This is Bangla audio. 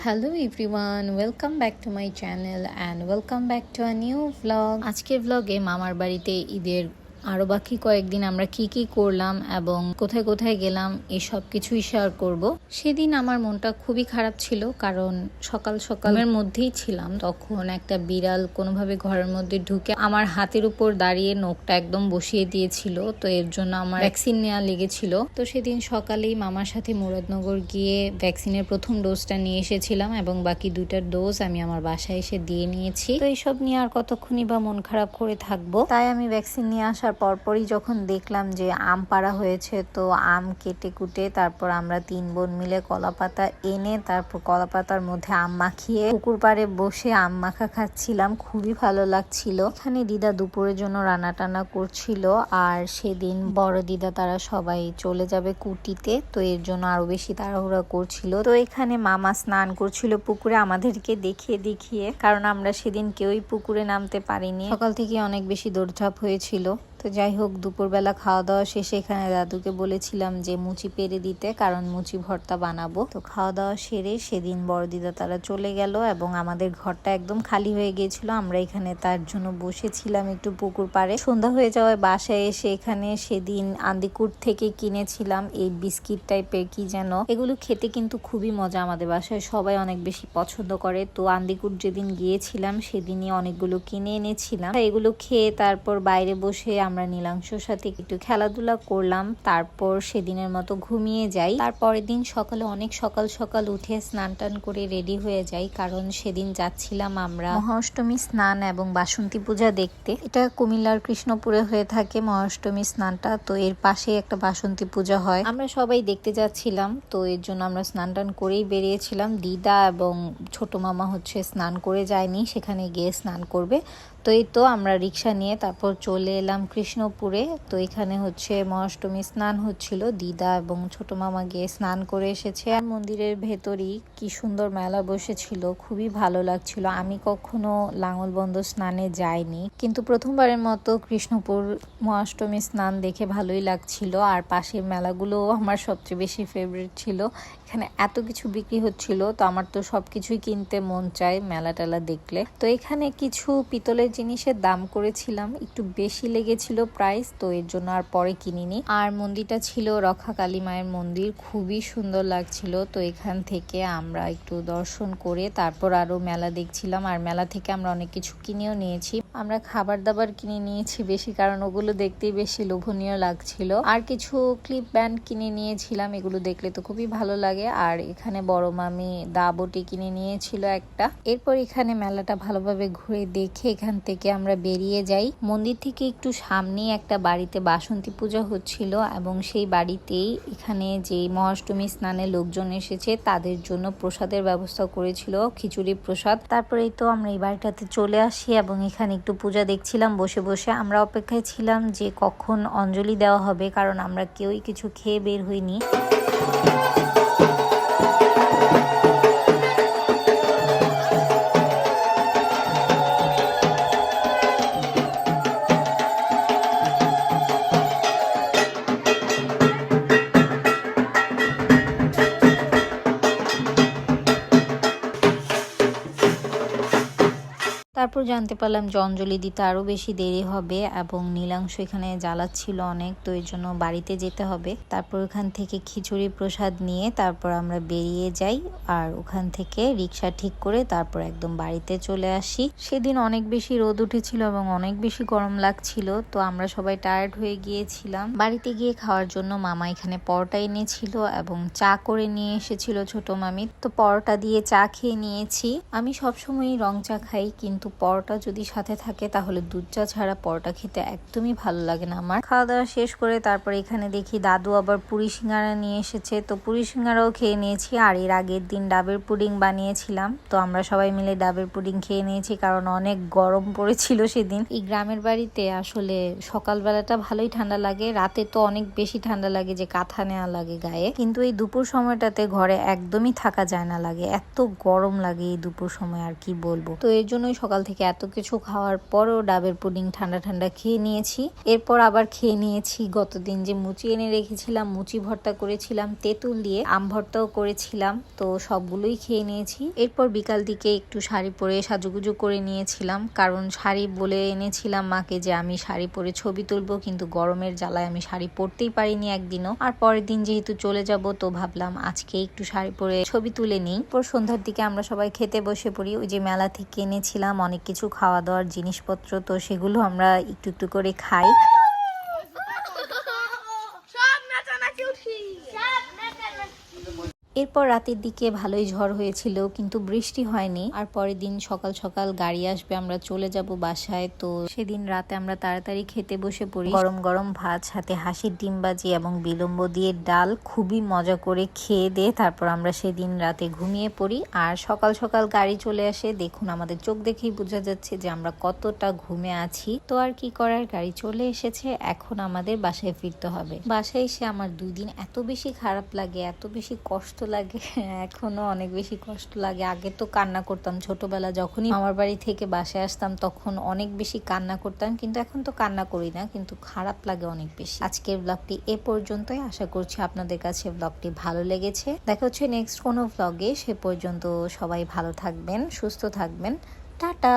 Hello everyone, welcome back to my channel and welcome back to a new vlog. আজকের ভ্লগে মামার বাড়িতে ঈদের আরও বাকি কয়েকদিন আমরা কি করলাম এবং কোথায় কোথায় গেলাম এই সব কিছুই শেয়ার করব। সেদিন আমার মনটা খুবই খারাপ ছিল, কারণ সকাল সকালের মধ্যেই ছিলাম, তখন একটা বিড়াল কোনোভাবে ঘরের মধ্যে ঢুকে আমার হাতের উপর দাঁড়িয়ে নোকটা একদম বসিয়ে দিয়েছিল। তো এর জন্য আমার ভ্যাকসিন নেওয়া লেগেছিল। তো সেদিন সকালেই মামার সাথে মুরাদনগর গিয়ে ভ্যাকসিনের প্রথম ডোজটা নিয়ে এসেছিলাম এবং বাকি 2টা ডোজ আমি আমার বাসায় এসে দিয়ে নিয়েছি। তো এইসব নিয়ে আর কতক্ষণই বা মন খারাপ করে থাকবো, তাই আমি ভ্যাকসিন নিয়ে আসার পরপরই যখন দেখলাম যে আম পাড়া হয়েছে, তো আম কেটে কুটে তারপর আমরা 3 বোন মিলে কলাপাতা এনে তারপর কলাপাতার মধ্যে আম মাখিয়ে পুকুর পাড়ে বসে আম মাখা খাচ্ছিলাম। খুবই ভালো লাগছিল। এখানে দিদা দুপুরের জন্য রান্না টান্না করছিল, আর সেদিন বড় দিদা তারা সবাই চলে যাবে কুটিতে, তো এর জন্য আরো বেশি তাড়াহুড়া করছিল। তো এখানে মামা স্নান করছিল পুকুরে আমাদেরকে দেখিয়ে দেখিয়ে, কারণ আমরা সেদিন কেউই পুকুরে নামতে পারিনি। সকাল থেকে অনেক বেশি দৌড়ঝাঁপ হয়েছিল। তো যাই হোক, দুপুরবেলা খাওয়া দাওয়া শেষে এখানে দাদুকে বলেছিলাম যে মুচি পেরে দিতে, কারণ মুচি ভর্তা বানাবো। তো খাওয়া দাওয়া সেরে সেদিন বড় দিদা তারা চলে গেল এবং আমাদের ঘরটা একদম খালি হয়ে গিয়েছিল। আমরা এখানে তার জন্য বসেছিলাম একটু পুকুর পাড়ে। সন্ধ্যা হয়ে যাওয়ায় বাসায় এসে এখানে সেদিন আন্দিকুট থেকে কিনেছিলাম এই বিস্কিট টাইপের কি যেন, এগুলো খেতে কিন্তু খুবই মজা। আমাদের বাসায় সবাই অনেক বেশি পছন্দ করে। তো আন্দিকুট যেদিন গিয়েছিলাম সেদিনই অনেকগুলো কিনে এনেছিলাম। এগুলো খেয়ে তারপর বাইরে বসে আমরা নীলাংশর সাথে একটু খেলাধুলা করলাম। তারপর সেদিনের মতো ঘুমিয়ে যাই। তারপরের দিন সকালে অনেক সকাল সকাল উঠে স্নান টান করে রেডি হয়ে যাই, কারণ সেদিন যাচ্ছিলাম আমরা মহাষ্টমী স্নান এবং বাসন্তী পূজা দেখতে। এটা কুমিল্লার কৃষ্ণপুরে হয়ে থাকে মহাষ্টমী স্নানটা। তো এর পাশে একটা বাসন্তী পূজা হয়, আমরা সবাই দেখতে যাচ্ছিলাম। তো এর জন্য আমরা স্নান টান করেই বেরিয়েছিলাম। দিদা এবং ছোট মামা হচ্ছে স্নান করে যায়নি, সেখানে গিয়ে স্নান করবে। তো এই তো আমরা রিক্সা নিয়ে তারপর চলে এলাম কৃষ্ণপুরে। তো এখানে হচ্ছে মহাষ্টমী স্নান হচ্ছিল, দিদা এবং ছোট মামা গিয়ে স্নান করে এসেছে। আর মন্দিরের ভেতরই কি সুন্দর মেলা বসেছিল, খুবই ভালো লাগছিল। আমি কখনো লাঙ্গলবন্দ স্নানে যাইনি, কিন্তু প্রথমবারের মতো কৃষ্ণপুর মহাষ্টমী স্নান দেখে ভালোই লাগছিল। আর পাশের মেলাগুলো আমার সবচেয়ে বেশি ফেভারিট ছিল। এখানে এত কিছু বিক্রি হচ্ছিল, তো আমার তো সবকিছুই কিনতে মন চায় মেলা টেলা দেখলে। তো এখানে কিছু পিতলের জিনিসের দাম করেছিলাম, একটু বেশি লেগেছিল প্রাইস, তো এর জন্য আর পরে কিনিনি। আর মন্দিরটা ছিল রক্ষা কালী মায়ের মন্দির, খুবই সুন্দর লাগছিল। তো এখান থেকে আমরা একটু দর্শন করে তারপর আরো মেলা দেখছিলাম। আর মেলা থেকে আমরা অনেক কিছু কিনেও নিয়েছি। আমরা খাবার দাবার কিনে নিয়েছি বেশি, কারণ ওগুলো দেখতেই বেশি লোভনীয় লাগছিল। আর কিছু ক্লিপ ব্যান্ড কিনে নিয়েছিলাম, এগুলো দেখলে তো খুবই ভালো লাগে। আর এখানে বড় মামি দাবটি কিনে নিয়েছিল একটা। এরপর এখানে মেলাটা ভালোভাবে ঘুরে দেখে এখান থেকে আমরা বেরিয়ে যাই। মন্দির থেকে একটু সামনে একটা বাড়িতে বাসন্তী পূজা হচ্ছিল এবং সেই বাড়িতেই এখানে যে মহাষ্টমী স্নানে লোকজন এসেছে তাদের জন্য প্রসাদের ব্যবস্থা করেছিল, খিচুড়ি প্রসাদ। তারপরেই তো আমরা এই বাড়িটাতে চলে আসি এবং এখানে একটু পূজা দেখছিলাম বসে বসে। আমরা অপেক্ষায় ছিলাম যে কখন অঞ্জলি দেওয়া হবে, কারণ আমরা কেউই কিছু খেয়ে বের হইনি। তারপর জানতে পারলাম যে অঞ্জলি দিতে আরো বেশি দেরি হবে এবং নীলাংশ এখানে জ্বালাচ্ছিল অনেক, তো এর জন্য বাড়িতে যেতে হবে। তারপর ওখান থেকে খিচুড়ি প্রসাদ নিয়ে তারপর আমরা বেরিয়ে যাই, আর ওখান থেকে রিক্সা ঠিক করে তারপর একদম বাড়িতে চলে আসি। সেদিন অনেক বেশি রোদ উঠেছিল এবং অনেক বেশি গরম লাগছিল, তো আমরা সবাই টায়ার্ড হয়ে গিয়েছিলাম। বাড়িতে গিয়ে খাওয়ার জন্য মামা এখানে পরোটা এনেছিল এবং চা করে নিয়ে এসেছিল ছোট মামি। তো পরোটা দিয়ে চা খেয়ে নিয়েছি। আমি সবসময় রং চা খাই, কিন্তু পরোটা যদি সাথে থাকে তাহলে দুধ চা ছাড়া পরোটা খেতে একদমই ভালো লাগে না আমার। খাওয়া দাওয়া শেষ করে তারপর এখানে দেখি দাদু আবার পুরি সিঙ্গারা নিয়ে এসেছে, তো পুরি সিঙ্গারাও খেয়ে নিয়েছি। আর এর আগের দিন ডাবের পুডিং বানিয়েছিলাম, তো আমরা সবাই মিলে ডাবের পুডিং খেয়ে নিয়েছি, কারণ অনেক গরম পড়েছিল সেদিন। এই গ্রামের বাড়িতে আসলে সকালবেলাটা ভালোই ঠান্ডা লাগে, রাতে তো অনেক বেশি ঠান্ডা লাগে যে কাঁথা নেওয়া লাগে গায়ে, কিন্তু এই দুপুর সময়টাতে ঘরে একদমই থাকা যায় না, লাগে এত গরম লাগে এই দুপুর সময়, আর কি বলবো। তো এর জন্যই সকাল থেকে এত কিছু খাওয়ার পরও ডাবের পুডিং ঠান্ডা ঠান্ডা খেয়ে নিয়েছি। এরপর আবার খেয়ে নিয়েছি গতদিন যে মুচি এনে রেখেছিলাম, মুচি ভর্তা করেছিলাম তেঁতুল দিয়ে, আম ভর্তাও করেছিলাম, তো সবগুলোই খেয়ে নিয়েছি। এরপর বিকাল দিকে একটু শাড়ি পরে সাজুগুজু করে নিয়েছিলাম, কারণ শাড়ি বলে এনেছিলাম মাকে যে আমি শাড়ি পরে ছবি তুলবো, কিন্তু গরমের জ্বালায় আমি শাড়ি পরতেই পারিনি একদিনও। আর পরের দিন যেহেতু চলে যাব, তো ভাবলাম আজকে একটু শাড়ি পরে ছবি তুলে নিই। পর সন্ধ্যার দিকে আমরা সবাই খেতে বসে পড়ি। ওই যে মেলা থেকে এনেছিলাম অনেক কিছু খাওয়া দাওয়ার জিনিসপত্র, তো সেগুলো আমরা একটু একটু করে খাই। এরপর রাতের দিকে ভালোই ঝড় হয়েছিল, কিন্তু বৃষ্টি হয়নি। আর পরের দিন সকাল সকাল গাড়ি আসবে, আমরা চলে যাব বাসায়। তো সেদিন রাতে আমরা তাড়াতাড়ি খেতে বসে পড়ি। গরম গরম ভাত, সাথে হাঁসের ডিম ভাজি এবং বিলম্ব দিয়ে ডাল, খুবই মজা করে খেয়ে দিয়ে তারপর আমরা সেদিন রাতে ঘুমিয়ে পড়ি। আর সকাল সকাল গাড়ি চলে আসে, দেখুন আমাদের চোখ দেখেই বোঝা যাচ্ছে যে আমরা কতটা ঘুমে আছি। তো আর কি করার, গাড়ি চলে এসেছে, এখন আমাদের বাসায় ফিরতে হবে। বাসায় এসে আমার 2 দিন এত বেশি খারাপ লাগে, এত বেশি কষ্ট লাগে, এখনো অনেক বেশি কষ্ট লাগে। আগে তো কান্না করতাম ছোটবেলা, যখনই আমার বাড়ি থেকে বাসায় আসতাম তখন অনেক বেশি কান্না করতাম, কিন্তু এখন তো কান্না করি না, কিন্তু খারাপ লাগে অনেক বেশি। আজকের ব্লগটি এ পর্যন্তই, আশা করছি আপনাদের কাছে ব্লগটি ভালো লেগেছে। দেখা হচ্ছে নেক্সট কোনো ব্লগে, সে পর্যন্ত সবাই ভালো থাকবেন, সুস্থ থাকবেন, টাটা।